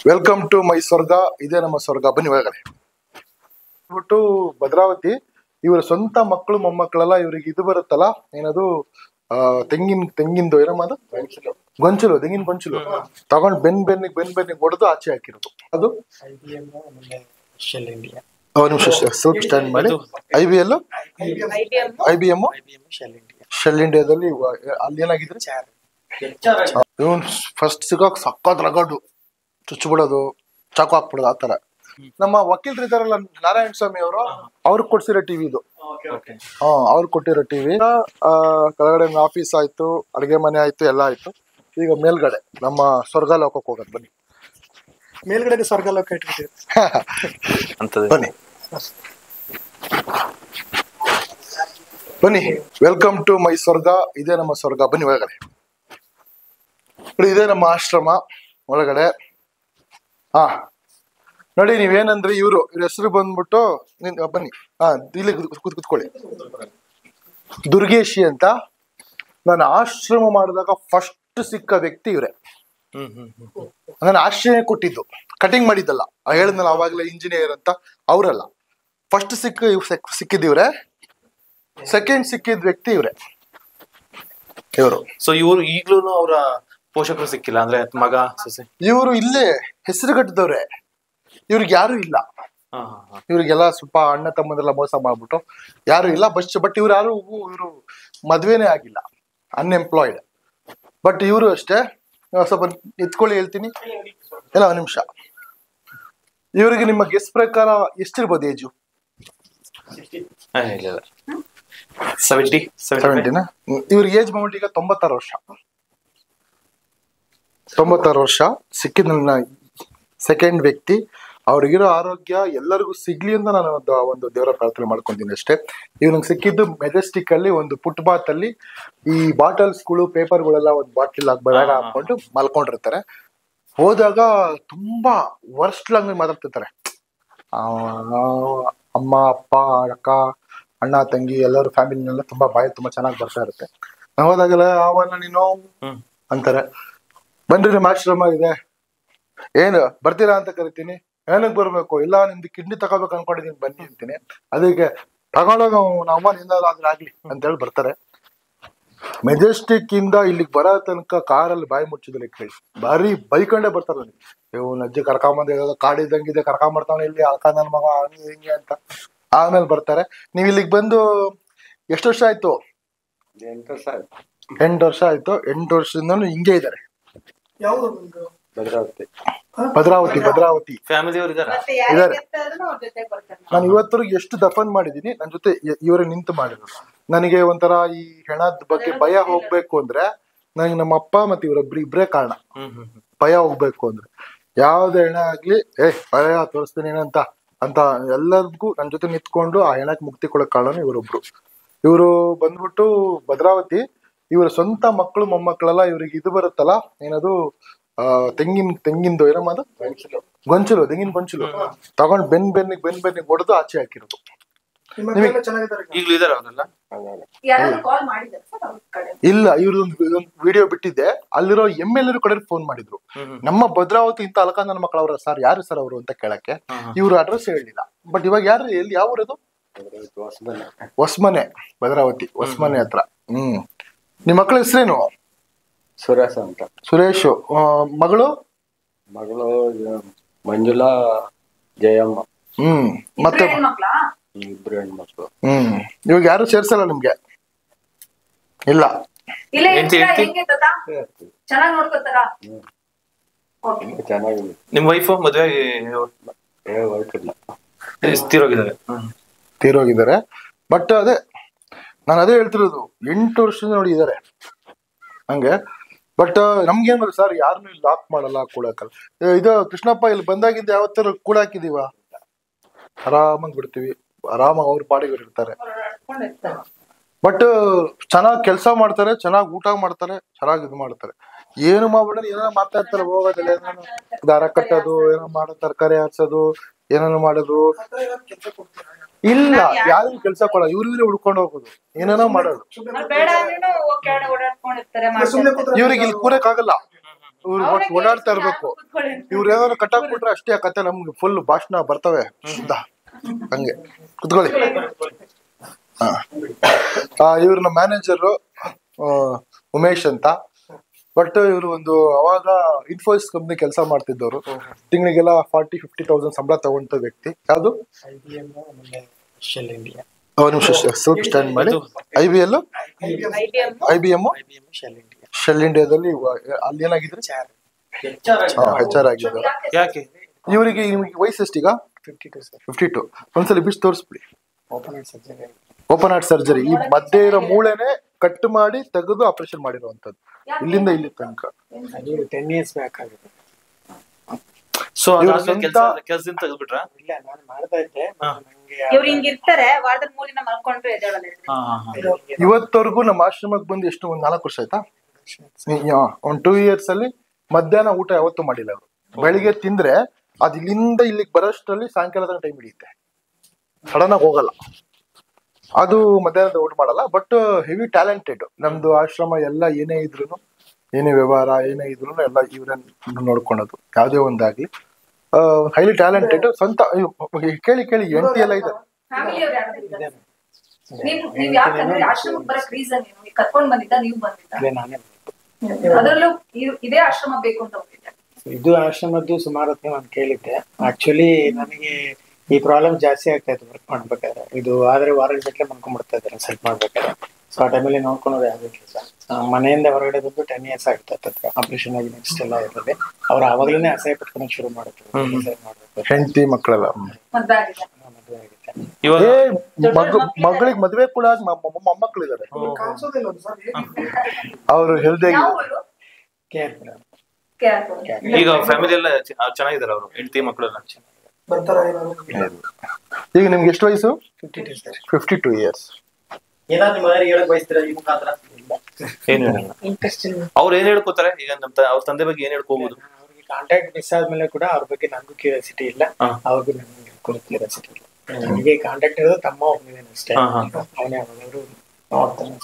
Welcome to my ಸ್ವರ್ಗ. ಇದೇ ನಮ್ಮ ಸ್ವರ್ಗ. ಬನ್ನಿ ಒಳಗಡೆ. ಬಿಟ್ಟು ಭದ್ರಾವತಿ ಇವರ ಸ್ವಂತ ಮಕ್ಕಳು ಮೊಮ್ಮಕ್ಕಳೆಲ್ಲ ಇವ್ರಿಗೆ ಇದು ಬರುತ್ತಲ್ಲ, ಏನದು ತೆಂಗಿಂದು ಏನಮ್ಮ ಅದು ಗೊಂಚಲು, ತೆಂಗಿನ ಗೊಂಚಲು ತಗೊಂಡ್ ಬೆನ್ನಿಗೆ ಹೊಡೆದು ಆಚೆ ಹಾಕಿರೋದು ಅದು. ಒಂದು ನಿಮಿಷ ಸ್ವಲ್ಪ ಸ್ಟ್ಯಾಂಡ್ ಮಾಡಿ. IBL IBM ಶೆಲ್ ಇಂಡಿಯಾದಲ್ಲಿ ಅಲ್ಲಿ ಏನಾಗಿದ್ರೆ ಇವನ್ ಫಸ್ಟ್ ಸಿಗೋಕ್ ಸಕ್ಕತ್ ರಗಡು ಚುಚ್ಚಿಬಿಡೋದು, ಚಾಕು ಹಾಕ್ಬಿಡೋದು, ಆತರ. ನಮ್ಮ ವಕೀಲರು ಇದಾರಲ್ಲ ನಾರಾಯಣ ಸ್ವಾಮಿ ಅವರು, ಅವ್ರಿಗೆ ಕೊಡ್ಸಿರೋ ಟಿವಿ ಇದು. ಅವ್ರು ಕೊಟ್ಟಿರೋ ಟಿವಿ. ಕೆಳಗಡೆ ಆಫೀಸ್ ಆಯ್ತು, ಅಡಿಗೆ ಮನೆ ಆಯ್ತು, ಎಲ್ಲ ಆಯ್ತು. ಈಗ ಮೇಲ್ಗಡೆ ನಮ್ಮ ಸ್ವರ್ಗ ಲೋಕಕ್ಕೆ ಹೋಗೋದು. ಬನ್ನಿ ಮೇಲ್ಗಡೆ ಸ್ವರ್ಗ ಲೋಕ ಇಟ್ಬಿಟ್ಟಿವಿ. ಬನ್ನಿ ವೆಲ್ಕಮ್ ಟು ಮೈ ಸ್ವರ್ಗ. ಇದೇ ನಮ್ಮ ಸ್ವರ್ಗ. ಬನ್ನಿ ಒಳಗಡೆ. ಇದೇ ನಮ್ಮ ಆಶ್ರಮ ಒಳಗಡೆ. ನೋಡಿ, ನೀವೇನಂದ್ರೆ ಇವ್ರ ಹೆಸರು ಬಂದ್ಬಿಟ್ಟು ಬನ್ನಿ ಇಲ್ಲಿ ಕುತ್ಕೊಳ್ಳಿ. ದುರ್ಗೇಶಿ ಅಂತ. ನಾನು ಆಶ್ರಮ ಮಾಡಿದಾಗ ಫಸ್ಟ್ ಸಿಕ್ಕ ವ್ಯಕ್ತಿ ಇವ್ರೆ. ನಾನು ಆಶ್ರಯ ಕೊಟ್ಟಿದ್ದು, ಕಟಿಂಗ್ ಮಾಡಿದ್ದಲ್ಲ. ಹೇಳಿದ್ನಲ್ಲ ಅವಾಗಲೇ ಇಂಜಿನಿಯರ್ ಅಂತ, ಅವರಲ್ಲ. ಫಸ್ಟ್ ಸಿಕ್ಕಿದಿವ್ರೆ. ಸೆಕೆಂಡ್ ಸಿಕ್ಕಿದ ವ್ಯಕ್ತಿ ಇವ್ರೆ. ಇವರು ಈಗ್ಲೂ ಅವರ ಪೋಷಕರು ಸಿಕ್ಕಿಲ್ಲ ಅಂದ್ರೆ ಮಗ ಸೊಸೆ. ಇವರು ಇಲ್ಲೇ ಹೆಸರುಗಟ್ಟದವ್ರೆ. ಇವ್ರಿಗೆ ಯಾರು ಇಲ್ಲ. ಇವ್ರಿಗೆಲ್ಲ ಸ್ವಲ್ಪ ಅಣ್ಣ ತಮ್ಮದೆಲ್ಲ ಮೋಸ ಮಾಡ್ಬಿಟ್ಟು ಯಾರು ಇಲ್ಲ. ಬಟ್ ಇವ್ರು ಯಾರು ಇವರು ಮದ್ವೆನೇ ಆಗಿಲ್ಲ, ಅನ್ಎಂಪ್ಲಾಯ್ಡ್. ಬಟ್ ಇವರು ಅಷ್ಟೇ. ಸ್ವಲ್ಪ ಎತ್ಕೊಳ್ಳಿ, ಹೇಳ್ತೀನಿ ಎಲ್ಲ. ಒಂದು ನಿಮಿಷ. ಇವ್ರಿಗೆ ನಿಮ್ಮ ಗೆಸ್ ಪ್ರಕಾರ ಎಷ್ಟಿರ್ಬೋದು ಏಜು? 70. ಇವ್ರಿಗೆ ಏಜ್ ಬಂದ್ಬಿಟ್ಟು ಈಗ 96 ವರ್ಷ. 96 ವರ್ಷ. ಸಿಕ್ಕಿದ ನನ್ನ ಸೆಕೆಂಡ್ ವ್ಯಕ್ತಿ. ಅವ್ರಿಗಿರೋ ಆರೋಗ್ಯ ಎಲ್ಲರಿಗೂ ಸಿಗ್ಲಿ ಅಂತ ನಾನು ಒಂದು ದೇವರ ಪ್ರಾರ್ಥನೆ ಮಾಡ್ಕೊಂತೀನಿ ಅಷ್ಟೇ. ಇವ್ನಿಗೆ ಸಿಕ್ಕಿದ್ದು ಮೆಜೆಸ್ಟಿಕ್ ಅಲ್ಲಿ ಒಂದು ಫುಟ್ಪಾತ್ ಅಲ್ಲಿ ಈ ಬಾಟಲ್ಸ್ಗಳು, ಪೇಪರ್ಗಳೆಲ್ಲ ಒಂದು ಬಾಟಲ್ ಬ್ಯಾಗ್ ಹಾಕೊಂಡು ಮಲ್ಕೊಂಡಿರ್ತಾರೆ. ಹೋದಾಗ ತುಂಬಾ ವರ್ಸ್ಟ್ ಲ್ಯಾಂಗ್ವೇಜ್ ಮಾತಾಡ್ತಿರ್ತಾರೆ. ಅಮ್ಮ, ಅಪ್ಪ, ಅಕ್ಕ, ಅಣ್ಣ, ತಂಗಿ ಎಲ್ಲರೂ ಫ್ಯಾಮಿಲಿನೆಲ್ಲ ತುಂಬಾ ಬಾಯಿ ತುಂಬಾ ಚೆನ್ನಾಗಿ ಬರ್ತಾ ಇರುತ್ತೆ. ನಾವು ಹೋದಾಗೆಲ್ಲ ಅವನ್ನ ನೀನು ಅಂತಾರೆ. ಬನ್ರಿ ನಿಮ್ಮ ಆಶ್ರಮ ಇದೆ, ಏನು ಬರ್ತೀರಾ ಅಂತ ಕರಿತೀನಿ. ಏನಕ್ಕೆ ಬರ್ಬೇಕು? ಇಲ್ಲ ನಿಮ್ದು ಕಿಡ್ನಿ ತಗೋಬೇಕು ಅನ್ಕೊಂಡಿದೀನಿ, ಬನ್ನಿ ಅಂತೀನಿ. ಅದಕ್ಕೆ ತಗೊಂಡೋಗ ನಮ್ಮ ನಿಂದಾದ್ರೂ ಆಗ್ಲಿ ಅಂತ ಹೇಳಿ ಬರ್ತಾರೆ. ಮೆಜೆಸ್ಟಿಕ್ ಇಂದ ಇಲ್ಲಿಗೆ ಬರೋ ತನಕ ಕಾರಲ್ಲಿ ಬಾಯಿ ಮುಚ್ಚಿದ್ರೆ ಕೇಳಿ ಬಾರಿ ಬೈಕೊಂಡೇ ಬರ್ತಾರೆ ನನಗೆ. ಇವ್ನ ಅಜ್ಜಿ ಕರ್ಕೊಂಬಂದ ಕಾಡಿದಂಗಿದೆ, ಕರ್ಕೊಂಬರ್ತಾವನೆ ಇಲ್ಲಿ ಅಳ್ಕ ನನ್ ಮಗ ಹಂಗೆ ಹಿಂಗೆ ಅಂತ. ಆಮೇಲೆ ಬರ್ತಾರೆ. ನೀವ್ ಇಲ್ಲಿಗೆ ಬಂದು ಎಷ್ಟು ವರ್ಷ ಆಯ್ತು? 8 ವರ್ಷ ಆಯ್ತು. 8 ವರ್ಷ ಆಯ್ತು. 8 ವರ್ಷದಿಂದನೂ ಹಿಂಗೆ ಇದ್ದಾರೆ. ಭದ್ರಾವತಿ ಫ್ಯಾಮಿಲಿ ಇದಾರೆ. ನಾನು ಇವತ್ತರೆಗೂ ಎಷ್ಟು ದಫನ್ ಮಾಡಿದೀನಿ, ನನ್ನ ಜೊತೆ ಇವರೇ ನಿಂತು ಮಾಡಿದ್ರು. ನನಗೆ ಒಂಥರ ಈ ಹೆಣದ ಬಗ್ಗೆ ಭಯ ಹೋಗ್ಬೇಕು ಅಂದ್ರೆ ನನಗೆ ನಮ್ಮ ಅಪ್ಪ ಮತ್ತೆ ಇಬ್ಬರೇ ಕಾರಣ. ಭಯ ಹೋಗ್ಬೇಕು ಅಂದ್ರೆ ಯಾವ್ದೇ ಹೆಣ ಆಗ್ಲಿ, ಭಯ ತೋರಿಸ್ತೀನಿ ಏನಂತ ಅಂತ ಎಲ್ಲರಿಗೂ ನನ್ನ ಜೊತೆ ನಿಂತ್ಕೊಂಡು ಆ ಹೆಣಕ್ಕೆ ಮುಕ್ತಿ ಕೊಡಕ್ ಕಾರಣ ಇವರೊಬ್ರು. ಇವರು ಬಂದ್ಬಿಟ್ಟು ಭದ್ರಾವತಿ ಇವರ ಸ್ವಂತ ಮಕ್ಕಳು ಮೊಮ್ಮಕ್ಕಳೆಲ್ಲ ಇವ್ರಿಗೆ ಇದು ಬರುತ್ತಲ್ಲ, ಏನದು ತೆಂಗಿಂದು ಏನಮ್ಮ ಅದು ಗೊಂಚಲು, ತೆಂಗಿನ ಗೊಂಚಲು ತಗೊಂಡ್ ಬೆನ್ನಿಗೆ ಹೊಡೆದು ಆಚೆ ಹಾಕಿರೋದು. ಇಲ್ಲ, ಇವ್ರದೊಂದು ವಿಡಿಯೋ ಬಿಟ್ಟಿದ್ದೆ. ಅಲ್ಲಿರೋ MLA ಕಡೆ ಫೋನ್ ಮಾಡಿದ್ರು. ನಮ್ಮ ಭದ್ರಾವತಿ ಇಂತ ಅಲ್ಕ ನನ್ನ ಮಕ್ಕಳವ್ರ ಸರ್, ಯಾರು ಸರ್ ಅವರು ಅಂತ ಕೇಳಕ್ಕೆ ಇವ್ರ ಅಡ್ರೆಸ್ ಹೇಳಿಲ್ಲ. ಬಟ್ ಇವಾಗ ಯಾರು ಎಲ್ಲಿ ಯಾವ ಊರದು? ಹೊಸಮನೆ, ಭದ್ರಾವತಿ ಹೊಸಮನೆ ಹತ್ರ. ನಿಮ್ ಮಕ್ಕಳ ಹೆಸರೇನು? ಸುರೇಶ್ ಅಂತ. ಸುರೇಶ್. ಮಗಳು ಮಂಜುಳಾ, ಜಯಮ್ಮ. ಮತ್ತೆ ಇಬ್ರು ಹೆಣ್ಮಕ್ಳು. ಇವಾಗ ಯಾರು ಸೇರ್ಸಲ್ಲ ನಿಮ್ಗೆ? ಇಲ್ಲ. ಚೆನ್ನಾಗಿದೆ. ನಿಮ್ ವೈಫ್ ಮದ್ವೆ ತೀರೋಗಿದ್ದಾರೆ. ಬಟ್ ಅದೇ ನಾನು ಅದೇ ಹೇಳ್ತಿರೋದು, 8 ವರ್ಷದಿಂದ ನೋಡಿ ಇದಾರೆ ಹಂಗೆ. ಬಟ್ ನಮ್ಗೇನ್ ಬರುತ್ತೆ ಸರ್, ಯಾರನ್ನು ಇಲ್ಲಿ ಲಾಕ್ ಮಾಡಲ್ಲ, ಕೂಡಾಕಲ್ಲ. ಇದು ಕೃಷ್ಣಪ್ಪ ಇಲ್ಲಿ ಬಂದಾಗಿಂದ ಯಾವತ್ತರ ಕೂಡಾಕಿದೀವ? ಆರಾಮಾಗಿ ಬಿಡ್ತೀವಿ, ಆರಾಮಾಗಿ ಅವ್ರ ಪಾಡಿಗೆ ಇರ್ತಾರೆ. ಬಟ್ ಚೆನ್ನಾಗಿ ಕೆಲಸ ಮಾಡ್ತಾರೆ, ಚೆನ್ನಾಗಿ ಊಟ ಮಾಡ್ತಾರೆ, ಚೆನ್ನಾಗಿ ಇದು ಮಾಡ್ತಾರೆ. ಏನು ಮಾಡ್ಬಿಡ ಏನೋ ಮಾಡ್ತಾ ಇರ್ತಾರೆ. ಹೋಗೋದಿಲ್ಲ, ದಾರ ಕಟ್ಟೋದು, ಏನೋ ಮಾಡೋ ತರಕಾರಿ ಹಾರ್ಸೋದು, ಏನೇನೋ ಮಾಡೋದು. ಇಲ್ಲ, ಯಾರು ಕೆಲಸ ಕೊಡ, ಇವ್ರಿಗೆ ಹುಡ್ಕೊಂಡು ಹೋಗೋದು, ಏನೇನೋ ಮಾಡೋದು. ಇವ್ರಿಗೆ ಇಲ್ಲಿ ಕೂರಕ್ ಆಗಲ್ಲ. ಇವ್ರು ಒಟ್ಟು ಓಡಾಡ್ತಾ ಇರ್ಬೇಕು. ಇವ್ರು ಏನಾದ್ರು ಕಟ್ಟಾಕ್ಬಿಟ್ರೆ ಅಷ್ಟೇ ಆ ಕತೆ ನಮ್ಗೆ ಫುಲ್ ಭಾಷಣ ಬರ್ತವೆ ಶುದ್ಧ. ಹಂಗೆ ಕುತ್ಕೊಳ್ಳಿ. ಇವ್ರ ಮ್ಯಾನೇಜರು ಉಮೇಶ್ ಅಂತ. ಬಟ್ ಇವರು ಒಂದು ಅವಾಗ ಇನ್ಫೋಸಿಸ್ ಕಂಪ್ನಿ ಕೆಲಸ ಮಾಡ್ತಿದ್ದವರು. ತಿಂಗಳಿಗೆಲ್ಲ 40-50,000 ಸಂಬಳ ತಗೊಂತ ವ್ಯಕ್ತಿ. ಯಾವ್ದು ನಿಮಿಷ ಸ್ವಲ್ಪ ಸ್ಟ್ಯಾಂಡ್ ಮಾಡಿ. IBL, IBM, ಶೆಲ್ ಇಂಡಿಯಾದಲ್ಲಿ ಅಲ್ಲಿ ಏನಾಗಿದ್ರೆ HR ಆಗಿದ್ರು. ಯಾಕೆ ಇವರಿಗೆ ವಯಸ್ಸು ಎಷ್ಟೀಗ? 52. ಒಂದ್ಸಲಿ ಬಿಟ್ಟು ತೋರಿಸ್ಬಿಡಿ. Open heart surgery. ಈ ಮಧ್ಯೆ ಇರೋ ಮೂಳೆನೆ ಕಟ್ ಮಾಡಿ ತೆಗೆದು ಆಪರೇಷನ್ ಮಾಡಿರುವಂತದ್ದು ಇಲ್ಲಿಂದ ಇಲ್ಲಿ ತನಕ. 10 years ಬ್ಯಾಕ್ ಆಗಿದೆ. ಸೊ ಕೆಲಸದಿಂದ ತೆಗೆದ್ಬಿಟ್ರ? ಇಲ್ಲ, ನಾನು ಮಾಡ್ತಾ ಇದ್ದೆ. ಇವ್ರು ಹಿಂಗಿರ್ತಾರೆ, ವಾರದಲ್ಲಿ 3 ದಿನ ಮಲ್ಕೊಂಡ್ರೆ ಎದ್ದೇಳಲ್ಲ. ಇವತ್ತವರೆಗೂ ನಮ್ಮ ಆಶ್ರಮಕ್ಕೆ ಬಂದು ಎಷ್ಟು ಒಂದ್ 4 ವರ್ಷ ಆಯ್ತಾ? ಒಂದ್ 2 years ಅಲ್ಲಿ ಮಧ್ಯಾಹ್ನ ಊಟ ಯಾವತ್ತೂ ಮಾಡಿಲ್ಲ ಅವರು. ಬೆಳಿಗ್ಗೆ ತಿಂದ್ರೆ ಅದ್ ಇಲ್ಲಿಂದ ಇಲ್ಲಿಗೆ ಬರೋಷ್ಟರಲ್ಲಿ ಸಾಯಂಕಾಲದ ಟೈಮ್ ಹಿಡಿಯುತ್ತೆ. ಸಡನ್ ಆಗಿ ಹೋಗಲ್ಲ. ಅದು ಮಧ್ಯಾಹ್ನದ ಊಟ ಮಾಡಲ್ಲ. ಬಟ್ ಹೆವಿ ಟ್ಯಾಲೆಂಟೆಡ್ ನಮ್ದು ಆಶ್ರಮ. ಎಲ್ಲ ಏನೇ ಇದ್ರು, ಏನೇ ವ್ಯವಹಾರ ಏನೇ ಇದ್ರು ಎಲ್ಲ ಇವ್ರೇ ನೋಡ್ಕೊಳೋದು. ಯಾವ್ದೇ ಒಂದಾಗ್ಲಿ ಹೈಲಿ ಟ್ಯಾಲೆಂಟೆಡ್. ಸ್ವಂತ ಕೇಳಿ ಹೆಂಡತಿ ಎಲ್ಲ ಇದೆ. ನೀವ್ ಯಾಕಂದ್ರೆ ಆಶ್ರಮಕ್ಕೆ ಬರಕ್ ರೀಸನ್ ಏನು? ಕರ್ಕೊಂಡ್ ಬಂದಿದ್ದ, ನೀವು ಬಂದಿದ್ದ? ಅದರಲ್ಲೂ ಇದೇ ಆಶ್ರಮ ಬೇಕು ಅಂತ ಹೋಗಿದ್ದೆ. ಇದು ಆಶ್ರಮದ್ದು ಸುಮಾರು ಹೊತ್ತು ನಾನು ಕೇಳಿದ್ದೆ. ಆಕ್ಚುಲಿ ನನಗೆ ಈ ಪ್ರಾಬ್ಲಮ್ ಜಾಸ್ತಿ ಆಗ್ತಾ ಇತ್ತು ವರ್ಕ್ ಮಾಡ್ಬೇಕಾದ್ರೆ. ಇದು ಆದ್ರೆ ವಾರದ ಗಟ್ಟಲೆ ಮಾಡ್ಕೊಂಡ್ಬಿಡ್ತಾ ಇದ್ದಾರೆ ಸೆಟ್ ಮಾಡ್ಬೇಕಾದ್ರೆ. ಸೊ ಆ ಟೈಮಲ್ಲಿ ನೋಡ್ಕೊಳೋದು ಯಾವ್ದಿಲ್ಲ. ಮನೆಯಿಂದ ಹೊರಗಡೆ ಬಂದು 10 years ಆಗ್ತಾ ಆಪರೇಷನ್ ಆಗಿ ನೆಕ್ಸ್ಟ್ ಎಲ್ಲ ಇರ್ತದೆ. ಅವ್ರು ಆವಾಗ್ಲೇ ಅಸಹ್ಯ ಪಟ್ಕೊಳಕ್ ಶುರು ಮಾಡಿದ್ರು. ಹೆಂಡತಿ ಮಕ್ಕಳೆಲ್ಲ ಮದ್ವೆ ಆಗಿದೆ. ಮದುವೆ ಆಗುತ್ತೆ. ಮಗಳಿಗೆ ಮದ್ವೆ ಕೂಡ ಮೊಮ್ಮಕ್ಕಳಿದ್ದಾರೆ. ಅವರು ಹೆಲ್ದಿ ಈಗ ಫ್ಯಾಮಿಲಿ ಎಲ್ಲ ಚೆನ್ನಾಗಿದ್ದಾರೆ. ಅವರು ಹೆಂಡತಿ ಮಕ್ಕಳೆಲ್ಲ ಈಗ ನಿಮ್ಗೆ ಎಷ್ಟು ವಯಸ್ಸು? 52 years. ಏನ್ ಹೇಳಲ್ಲ. ಅವ್ರು ಏನ್ ಹೇಳ್ಕೊತಾರೆ? ಈಗ ಅವ್ರ ತಂದೆ ಬಗ್ಗೆ ಏನ್ ಹೇಳ್ಕೋಬಹುದು? ಅವ್ರಿಗೆ ಕಾಂಟ್ಯಾಕ್ಟ್ ಮಿಸ್ ಆದ್ಮೇಲೆ ಕೂಡ ಅವ್ರ ಬಗ್ಗೆ ನನಗೂ ಕ್ಯೂರಿಯಾಸಿಟಿ ಇಲ್ಲ, ಅವ್ರಿಗೂ ನನಗೆ ಕ್ಯೂರಿಯಾಸಿಟಿ ಇಲ್ಲ. ನನಗೆ ಕಾಂಟ್ಯಾಕ್ಟ್ ಇರೋದು ತಮ್ಮ ಒಬ್ಬನೇ ಅಷ್ಟೇ. ಅವನೇ ಯಾವಾಗಾದ್ರು ನೋಡ್ತಾನೆ.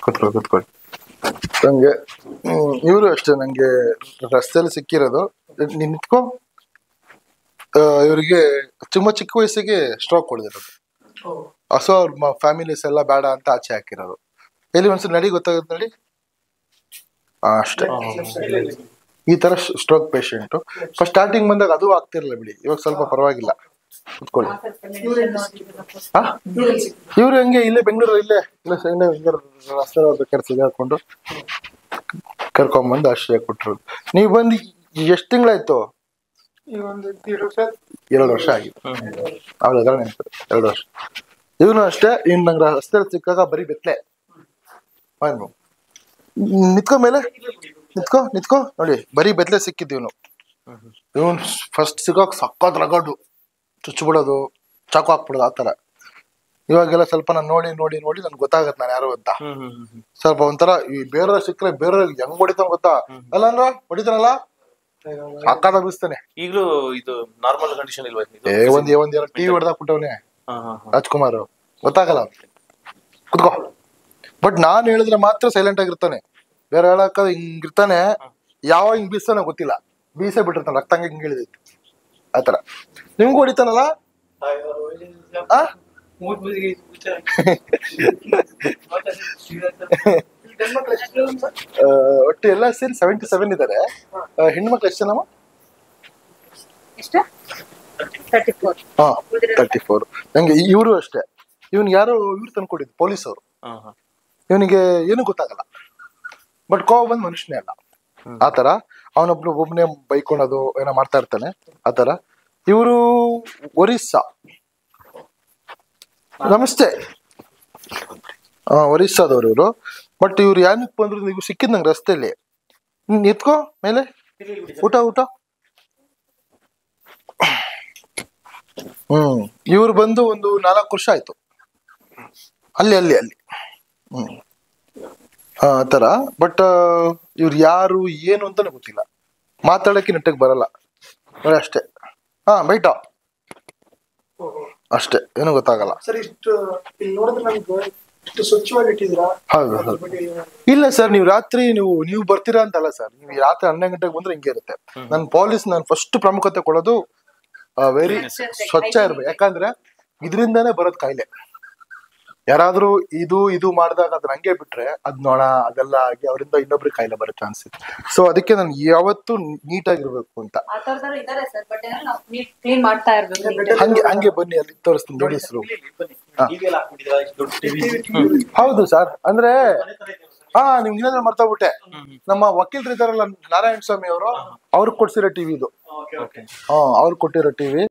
ಕೂತ್ಕೊಳ್ಳಿ. ನಂಗೆ ಇವರು ಅಷ್ಟೇ. ನಂಗೆ ರಸ್ತೆಯಲ್ಲಿ ಸಿಕ್ಕಿರೋದು. ನಿಂತ್ಕೋ. ಇವರಿಗೆ ತುಂಬಾ ಚಿಕ್ಕ ವಯಸ್ಸಿಗೆ ಸ್ಟ್ರೋಕ್ ಹೊಡೆದಿರೋದು. ಸೊ ಅವ್ರ ಫ್ಯಾಮಿಲೀಸ್ ಎಲ್ಲ ಬೇಡ ಅಂತ ಆಚೆ ಹಾಕಿರೋದು. ಎಲ್ಲಿ ಒಂದ್ಸಲ ನಡಿ ಗೊತ್ತಾಗುತ್ತೆ ನಡಿ. ಅಷ್ಟೇ. ಈ ತರ ಸ್ಟ್ರೋಕ್ ಪೇಷಂಟು. ಫಸ್ಟ್ ಸ್ಟಾರ್ಟಿಂಗ್ ಬಂದಾಗ ಅದು ಆಗ್ತಿರ್ಲಿಲ್ಲ ಬಿಡಿ. ಇವಾಗ ಸ್ವಲ್ಪ ಪರವಾಗಿಲ್ಲ. ಕುತ್ಕೊಳ್ಳಿ. ಇವ್ರು ಹಂಗೆ ಇಲ್ಲೇ ಬೆಂಗಳೂರು ಇಲ್ಲೇ ರಸ್ತೆ ಬೇಕಾದ್ರೆ ಹಾಕೊಂಡು ಕರ್ಕೊಂಡ್ಬಂದು ಆಶ್ರಯ ಕೊಟ್ಟರು. ನೀವು ಬಂದು ಎಷ್ಟು ತಿಂಗಳಾಯ್ತು? 2 ವರ್ಷ ಆಗಿದೆ. ಅವ್ರ ಎದುರು ನೆನಪು 2 ವರ್ಷ. ಇವನು ಅಷ್ಟೇ. ಇನ್ ನಂಗೆ ರಸ್ತೆ ಸಿಕ್ಕಾಗ ಬರೀ ಬೆತ್ತಲೆ. ನಿತ್ಕೋ ಮೇಲೆ ನಿತ್ಕೋ ನೋಡಿ. ಬರೀ ಬೆತ್ತಲೆ ಸಿಕ್ಕಿದ್ ಇವನು. ಫಸ್ಟ್ ಸಿಕ್ಕಾಗ ಸಕ್ಕತ್ ರಗಡು, ಚುಚ್ಚಿಬಿಡೋದು, ಚಾಕು ಹಾಕ್ಬಿಡೋದು, ಆತರ. ಇವಾಗೆಲ್ಲ ಸ್ವಲ್ಪ ನಾನು ನೋಡಿ ನನ್ಗೆ ಗೊತ್ತಾಗತ್ತೆ ನಾನು ಯಾರು ಅಂತ. ಸ್ವಲ್ಪ ಒಂಥರ ಈ ಬೇರೆ ಸಿಕ್ಕರೆ ಬೇರೆ ಹೆಂಗ್ ಹೊಡಿತಾನ ಗೊತ್ತಾ? ಅಲ್ಲ ಅಂದ್ರ ಹೊಡಿತಾನಲ್ಲ ಸಾಕಾದ ಬಿಸ್ತಾನೆ. ಈಗಲೂ ಇದು ನಾರ್ಮಲ್ ಕಂಡೀಷನ್ ಇಲ್ವಾ? ಒಂದ್ ಎರಡು ಟಿವಿ ಹೊಡೆದಾಕ್ಬಿಟ್ಟವನೆ ರಾಜ್ಕುಮಾರ್. ಗೊತ್ತಾಗಲ್ಲ ಕುತ್ಕೋ. ಬಟ್ ನಾನ್ ಹೇಳಿದ್ರೆ ಮಾತ್ರ ಸೈಲೆಂಟ್ ಆಗಿರ್ತಾನೆ. ಬೇರೆ ಹೇಳಕ್ಕ ಹಿಂಗಿರ್ತಾನೆ. ಯಾವ ಹಿಂಗ್ ಬೀಸ್ತಾನೆ ಗೊತ್ತಿಲ್ಲ. ಬೀಸೇ ಬಿಟ್ಟಿರ್ತಾನೆ. ರಕ್ತ ಹಂಗೆ ಹಿಂಗ್ ಇಳಿದೈತಿ ಆತರ. ನಿಮ್ಗೂ ಹೊಡಿತಾನಲ್ಲ? ಒಟ್ಟು ಎಲ್ಲ ಸೇರಿ 77 ಇದಾರೆ. ಹೆಣ್ಮಕ್ಳು ಎಷ್ಟು ಜನಮ್ಮ? 34. ನಂಗೆ ಇವರು ಅಷ್ಟೇ. ಇವನ್ ಯಾರೋ ಇವ್ರು ತಂದ್ಕೊಟ್ಟಿದ್ದು ಪೊಲೀಸ್ ಅವರು. ಇವನಿಗೆ ಏನು ಗೊತ್ತಾಗಲ್ಲ. ಬಟ್ ಕೋವ ಬಂದ್ ಮನುಷ್ಯನೇ ಅಲ್ಲ ಆತರ. ಒಬ್ಬನೇ ಬೈಕೊಳೋದು ಏನೋ ಮಾಡ್ತಾ ಇರ್ತಾನೆ ಆತರ. ಇವರು ಒರಿಸ್ಸಾ. ನಮಸ್ತೆ. ಒರಿಸ್ಸಾದವ್ರು ಇವರು. ಬಟ್ ಇವ್ರು ಏನಕ್ಕೆ ಬಂದ್ರು? ನೀವು ಸಿಕ್ಕಿದ್ ನಂಗೆ ರಸ್ತೆಯಲ್ಲಿ. ನಿತ್ಕೋ ಮೇಲೆ. ಊಟ ಇವ್ರು ಬಂದು ಒಂದು 4 ವರ್ಷ ಆಯ್ತು. ಅಲ್ಲಿ ಆತರ. ಬಟ್ ಇವ್ರು ಯಾರು ಏನು ಅಂತಾನೆ ಗೊತ್ತಿಲ್ಲ. ಮಾತಾಡಕ್ಕೆ ನೆಟ್ಟಗೆ ಬರಲ್ಲ ಅಷ್ಟೇ. ಬೈಟ ಅಷ್ಟೇ, ಏನು ಗೊತ್ತಾಗಲ್ಲ. ಸರ್ ಇಷ್ಟು ಇಲ್ಲಿ ನೋಡಿದ್ರೆ ನಮ್ಗೆ ಇಷ್ಟು ಸ್ವಚ್ಛವಾಗಿ ಇಟ್ಟಿದ್ದೀರಾ? ಹೌದು ಹೌದು. ಇಲ್ಲ ಸರ್, ನೀವು ರಾತ್ರಿ ನೀವು ಬರ್ತೀರಾ ಅಂತಲ್ಲ ಸರ್, ನೀವು ರಾತ್ರಿ 12 ಗಂಟೆಗೆ ಬಂದ್ರೆ ಹಿಂಗೆ ಇರುತ್ತೆ. ನಾನು ಫಸ್ಟ್ ಪ್ರಾಮುಖ್ಯತೆ ಕೊಡೋದು ವೆರಿ ಸ್ವಚ್ಛ ಇರ್ಬೇಕು. ಯಾಕಂದ್ರೆ ಇದರಿಂದಾನೇ ಬರೋದ್ ಕಾಯಿಲೆ. ಯಾರಾದ್ರೂ ಇದು ಮಾಡಿದಾಗ ಅದನ್ನ ಹಂಗೆ ಬಿಟ್ರೆ ಅದ್ ನೋಡ ಅದೆಲ್ಲ ಆಗಿ ಅವರಿಂದ ಇನ್ನೊಬ್ರಿಗೆ ಕಾಯಿಲೆ ಬರೋ ಚಾನ್ಸ್ ಇದೆ. ಸೊ ಅದಕ್ಕೆ ನಾನು ಯಾವತ್ತೂ ನೀಟಾಗಿರ್ಬೇಕು ಅಂತ. ಹಂಗೆ ಬನ್ನಿ, ಅಲ್ಲಿ ತೋರಿಸ್ತೀನಿ ನೋಡಿ ಹೆಸರು. ಹೌದು ಸರ್, ಅಂದ್ರೆ ನಿಮ್ಗೆ ಏನಾದ್ರು ಮರ್ತೋಗ್ಬಿಟ್ಟೆ, ನಮ್ಮ ವಕೀಲರು ಇದಾರಲ್ಲ ನಾರಾಯಣ ಸ್ವಾಮಿ ಅವರು, ಅವ್ರಿಗೆ ಕೊಡ್ಸಿರೋ ಟಿವಿ ಇದು. ಅವ್ರು ಕೊಟ್ಟಿರೋ ಟಿವಿ.